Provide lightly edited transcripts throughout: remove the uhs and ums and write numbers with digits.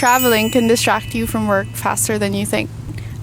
Traveling can distract you from work faster than you think.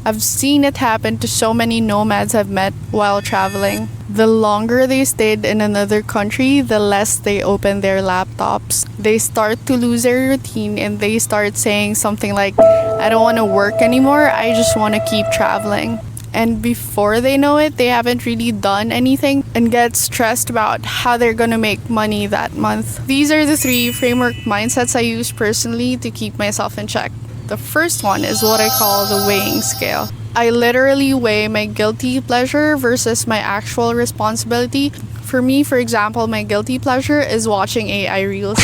I've seen it happen to so many nomads I've met while traveling. The longer they stayed in another country, the less they open their laptops. They start to lose their routine and they start saying something like, I don't want to work anymore, I just want to keep traveling. And before they know it, they haven't really done anything and get stressed about how they're gonna make money that month. These are the 3 framework mindsets I use personally to keep myself in check. The first one is what I call the weighing scale. I literally weigh my guilty pleasure versus my actual responsibility. For me, for example, my guilty pleasure is watching AI reels.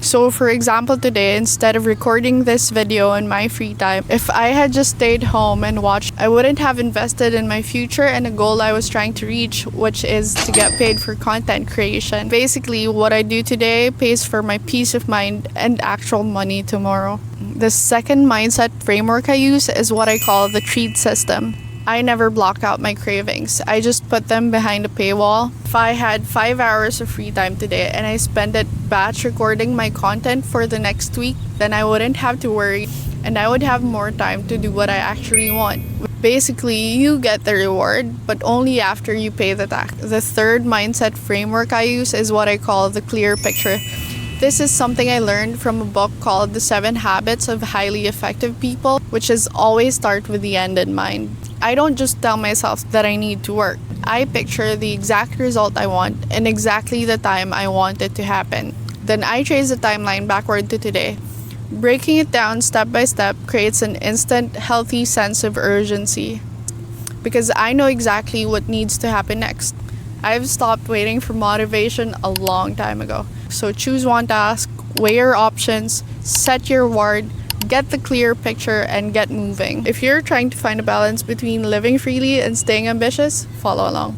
So for example, today, instead of recording this video in my free time, if I had just stayed home and watched, I wouldn't have invested in my future and a goal I was trying to reach, which is to get paid for content creation. Basically, what I do today pays for my peace of mind and actual money tomorrow. The second mindset framework I use is what I call the treat system. I never block out my cravings. I just put them behind a paywall. If I had 5 hours of free time today and I spend it batch recording my content for the next week, then I wouldn't have to worry and I would have more time to do what I actually want. Basically, you get the reward, but only after you pay the tax. The third mindset framework I use is what I call the clear picture. This is something I learned from a book called The 7 Habits of Highly Effective People, which is always start with the end in mind. I don't just tell myself that I need to work. I picture the exact result I want and exactly the time I want it to happen. Then I trace the timeline backward to today. Breaking it down step by step creates an instant, healthy sense of urgency because I know exactly what needs to happen next. I've stopped waiting for motivation a long time ago. So choose one task, weigh your options, set your reward, get the clear picture, and get moving. If you're trying to find a balance between living freely and staying ambitious, follow along.